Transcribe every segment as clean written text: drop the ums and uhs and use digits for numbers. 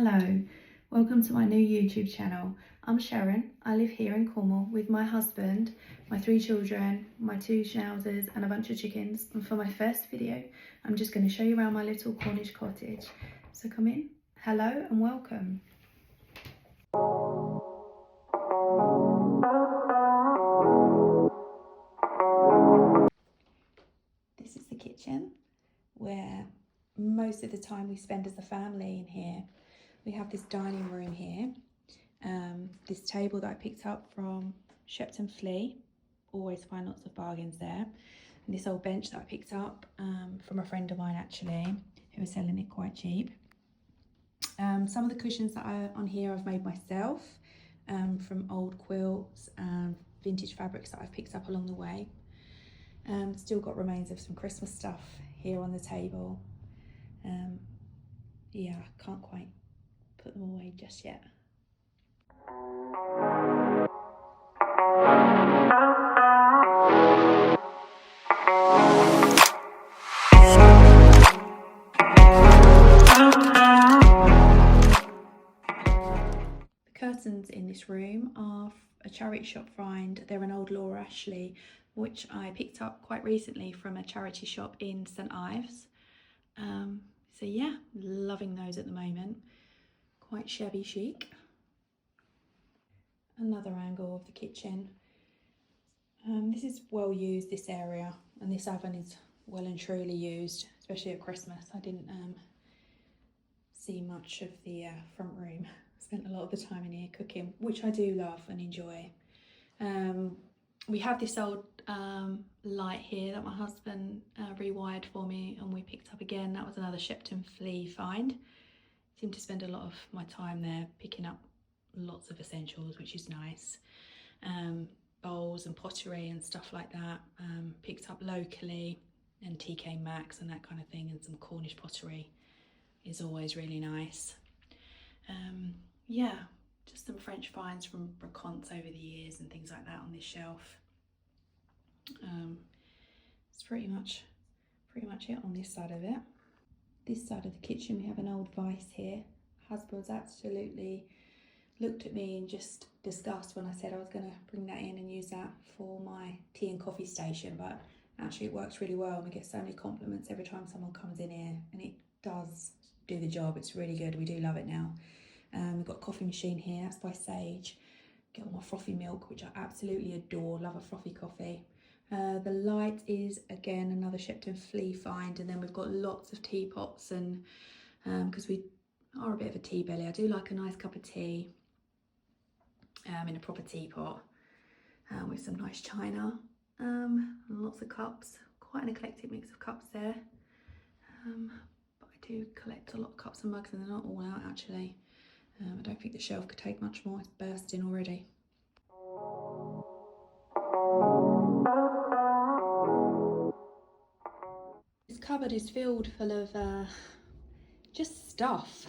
Hello, welcome to my new YouTube channel. I'm Sharon. I live here in Cornwall with my husband, my 3 children, my 2 schnauzers and a bunch of chickens. And for my first video, I'm just going to show you around my little Cornish cottage. So come in. Hello and welcome. This is the kitchen where most of the time we spend as a family in here. We have this dining room here. This table that I picked up from Shepton Flea, always find lots of bargains there. And this old bench that I picked up from a friend of mine actually, who was selling it quite cheap. Some of the cushions that are on here I've made myself from old quilts and vintage fabrics that I've picked up along the way. Still got remains of some Christmas stuff here on the table. Yeah, I can't quite put them away just yet. The curtains in this room are a charity shop find. They're an old Laura Ashley, which I picked up quite recently from a charity shop in St Ives. So yeah, loving those at the moment. Quite shabby chic. Another angle of the kitchen. This is well used, this area, and this oven is well and truly used, especially at Christmas. I didn't see much of the front room. I spent a lot of the time in here cooking, which I do love and enjoy. We have this old light here that my husband rewired for me and we picked up again. That was another Shepton Flea find. Seem to spend a lot of my time there picking up lots of essentials, which is nice. Bowls and pottery and stuff like that, picked up locally, and TK Maxx and that kind of thing, and some Cornish pottery is always really nice. Yeah, just some French finds from brocants over the years and things like that on this shelf. It's pretty much it on this side of it. This side of the kitchen we have an old vise here. Husband's absolutely looked at me and just disgust when I said I was going to bring that in and use that for my tea and coffee station, but actually it works really well. We get so many compliments every time someone comes in here, and it does do the job. It's really good. We do love it now. We've got a coffee machine here, that's by Sage. Get all my frothy milk, which I absolutely adore. Love a frothy coffee. The light is again another Shepton Flea find, and then we've got lots of teapots, and because we are a bit of a tea belly, I do like a nice cup of tea in a proper teapot with some nice china and lots of cups. Quite an eclectic mix of cups there, but I do collect a lot of cups and mugs, and they're not all out actually. I don't think the shelf could take much more. It's bursting already. This cupboard is filled full of just stuff.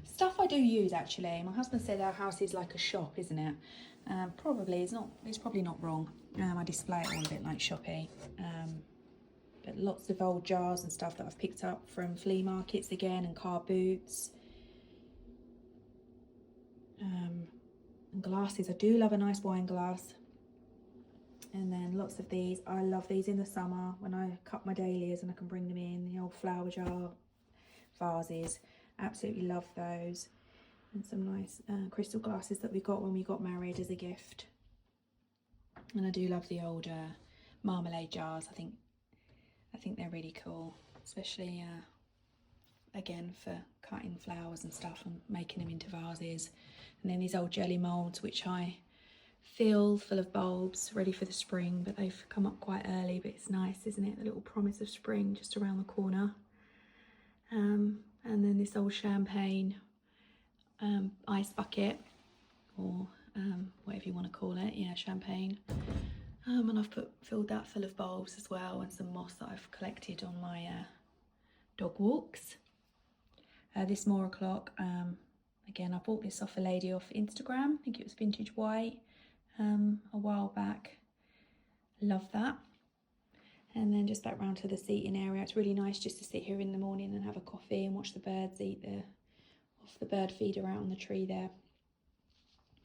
Stuff I do use actually. My husband said our house is like a shop, isn't it? Probably, it's probably not wrong. I display it all a bit like shoppy. But lots of old jars and stuff that I've picked up from flea markets again, and car boots. And glasses. I do love a nice wine glass. And then lots of these. I love these in the summer when I cut my dahlias and I can bring them in. The old flower jar vases. Absolutely love those. And some nice crystal glasses that we got when we got married as a gift. And I do love the old marmalade jars. I think they're really cool, especially again for cutting flowers and stuff and making them into vases. And then these old jelly moulds, which I fill full of bulbs ready for the spring, but they've come up quite early, but it's nice, isn't it? The little promise of spring just around the corner. And then this old champagne ice bucket, or whatever you want to call it, yeah, champagne. And I've filled that full of bulbs as well, and some moss that I've collected on my dog walks. This Mora clock, again, I bought this off a lady off Instagram. I think it was Vintage White a while back. Love that. And then just back round to the seating area. It's really nice just to sit here in the morning and have a coffee and watch the birds eat off the bird feeder out on the tree there.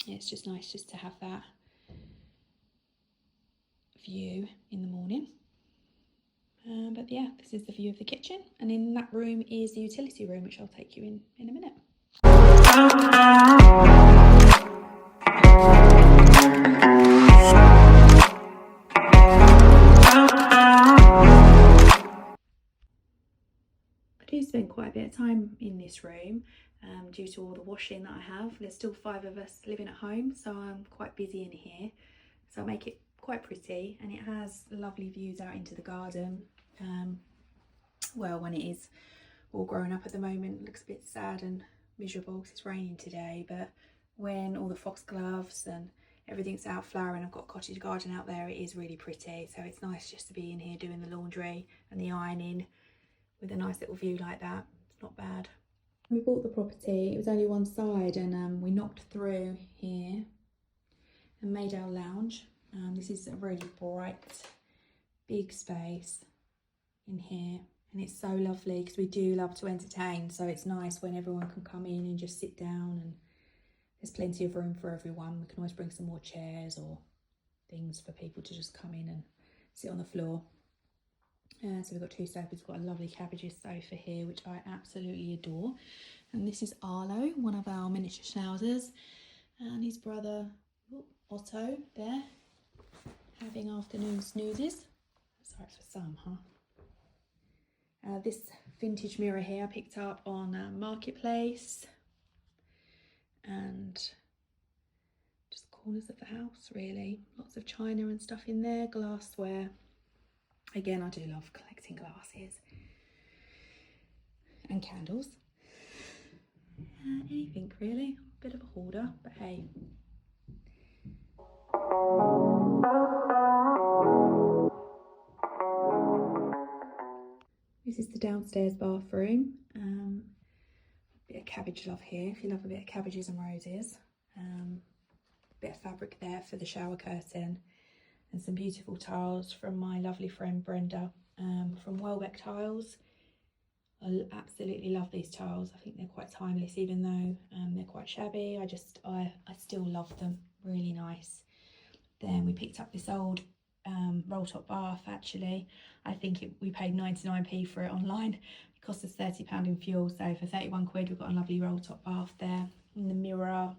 Yeah, it's just nice just to have that view in the morning. But yeah, this is the view of the kitchen, and in that room is the utility room, which I'll take you in a minute. I do spend quite a bit of time in this room due to all the washing that I have. There's still 5 of us living at home, so I'm quite busy in here. So I make it quite pretty, and it has lovely views out into the garden. Well, when it is all grown up at the moment, it looks a bit sad and miserable because it's raining today, but when all the foxgloves and everything's out flowering, I've got a cottage garden out there, it is really pretty. So it's nice just to be in here doing the laundry and the ironing with a nice little view like that. It's not bad. We bought the property, it was only one side, and we knocked through here and made our lounge. This is a really bright, big space in here, and it's so lovely because we do love to entertain, so it's nice when everyone can come in and just sit down, and there's plenty of room for everyone. We can always bring some more chairs or things for people to just come in and sit on the floor. So we've got 2 sofas. We've got a lovely cabbages sofa here, which I absolutely adore. And this is Arlo, one of our miniature schnauzers, and his brother Otto there, having afternoon snoozes. Sorry, it's for some, huh? This vintage mirror here I picked up on Marketplace, and just corners of the house really. Lots of china and stuff in there, glassware. Again, I do love collecting glasses and candles. Anything really, a bit of a hoarder, but hey. This is the downstairs bathroom. Bit of cabbage love here, if you love a bit of cabbages and roses. Bit of fabric there for the shower curtain, and some beautiful tiles from my lovely friend Brenda from Welbeck Tiles. I absolutely love these tiles. I think they're quite timeless, even though they're quite shabby. I still love them. Really nice. Then we picked up this old roll top bath. Actually, I think we paid 99p for it online. It cost us £30 in fuel, so for 31 quid we've got a lovely roll top bath there. And the mirror,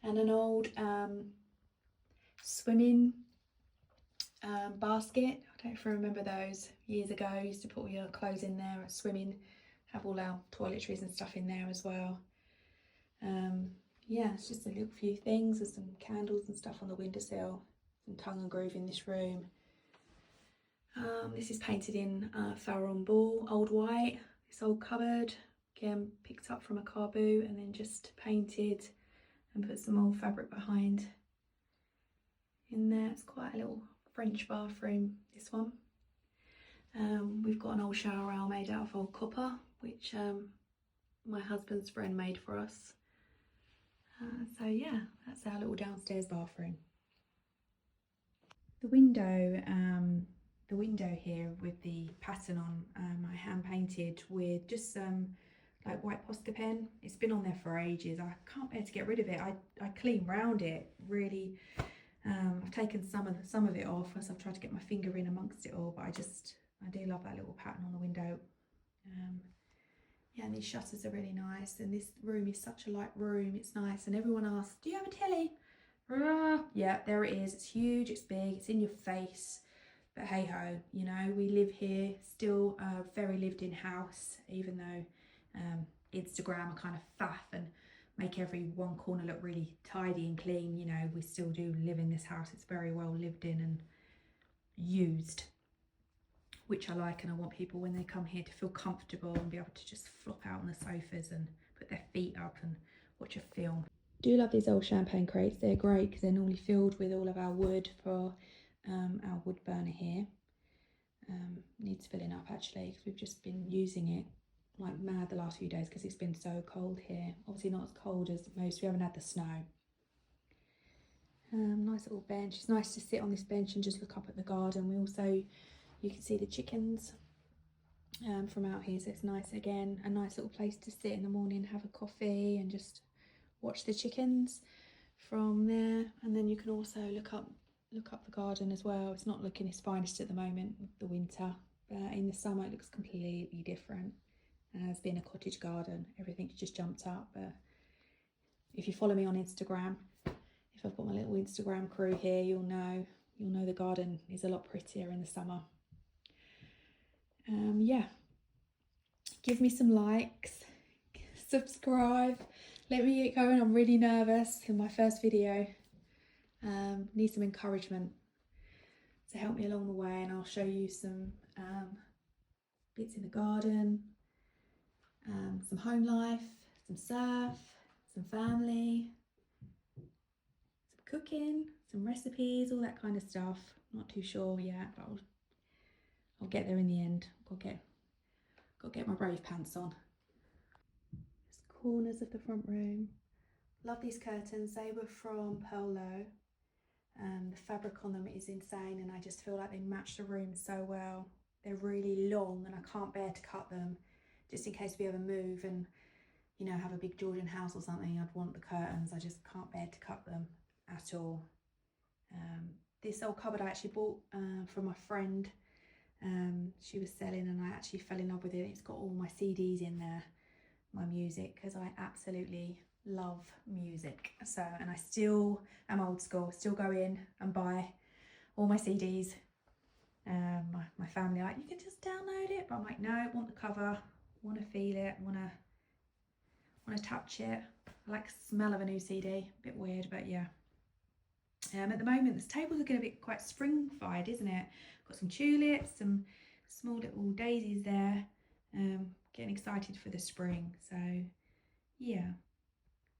and an old swimming basket. I don't know if you remember those years ago. I used to put all your clothes in there at swimming, have all our toiletries and stuff in there as well. Yeah, it's just a little few things. There's some candles and stuff on the windowsill, some tongue and groove in this room. This is painted in Farron Ball, old white. This old cupboard, again picked up from a car boot and then just painted and put some old fabric behind in there. It's quite a little French bathroom, this one. We've got an old shower rail made out of old copper, which my husband's friend made for us. So yeah, that's our little downstairs bathroom. The window here with the pattern on, I hand painted with just some like white Posca pen. It's been on there for ages. I can't bear to get rid of it. I clean round it really. I've taken some of it off as I've tried to get my finger in amongst it all, but I do love that little pattern on the window. Yeah, and these shutters are really nice, and this room is such a light room. It's nice, and everyone asks, do you have a telly? Yeah, there it is. It's huge, it's big, it's in your face, but hey ho, you know, we live here, still a very lived in house, even though Instagram are kind of faff and make every one corner look really tidy and clean. You know, we still do live in this house. It's very well lived in and used, which I like, and I want people when they come here to feel comfortable and be able to just flop out on the sofas and put their feet up and watch a film. I do love these old champagne crates. They're great because they're normally filled with all of our wood for our wood burner here. Needs filling up actually because we've just been using it like mad the last few days because it's been so cold here. Obviously not as cold as most. We haven't had the snow. Nice little bench. It's nice to sit on this bench and just look up at the garden. We also, you can see the chickens from out here, so it's nice. Again, a nice little place to sit in the morning, have a coffee and just watch the chickens from there. And then you can also look up the garden as well. It's not looking its finest at the moment with the winter, but in the summer it looks completely different. As being a cottage garden, everything's just jumped up. But if you follow me on Instagram, if I've got my little Instagram crew here, you'll know the garden is a lot prettier in the summer. Yeah, give me some likes, subscribe, let me get going. I'm really nervous in my first video. Need some encouragement to help me along the way, and I'll show you some bits in the garden, some home life, some surf, some family, some cooking, some recipes, all that kind of stuff. Not too sure yet, but I'll get there in the end. Got to get my brave pants on. Just corners of the front room. Love these curtains. They were from Polo. The fabric on them is insane, and I just feel like they match the room so well. They're really long and I can't bear to cut them, just in case we ever move and, you know, have a big Georgian house or something. I'd want the curtains. I just can't bear to cut them at all. This old cupboard I actually bought from my friend. She was selling, and I actually fell in love with it. It's got all my CDs in there, my music, because I absolutely love music. So, and I still am old school, still go in and buy all my CDs. My family are like, you can just download it, but I'm like, no, I want the cover, want to feel it, want to touch it. I like the smell of a new CD. A bit weird, but yeah. At the moment, this table's looking a bit quite spring-fied, isn't it? Got some tulips, some small little daisies there. Getting excited for the spring. So yeah,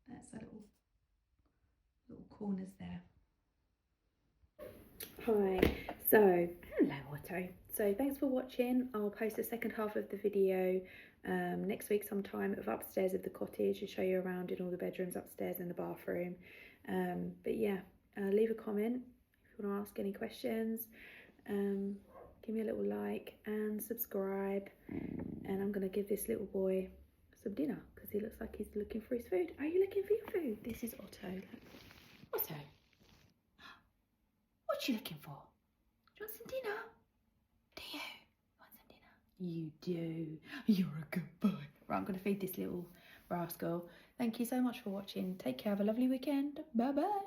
that's a little corners there. Hi, so hello Otto. So thanks for watching. I'll post the second half of the video next week sometime of upstairs of the cottage and show you around in all the bedrooms upstairs and the bathroom. But yeah, leave a comment if you want to ask any questions. Give me a little like and subscribe, and I'm going to give this little boy some dinner because he looks like he's looking for his food. Are you looking for your food? This is Otto. Otto, what you looking for? Do you want some dinner? Do you want some dinner? You do. You're a good boy. Right, I'm going to feed this little rascal. Thank you so much for watching. Take care. Have a lovely weekend. Bye bye.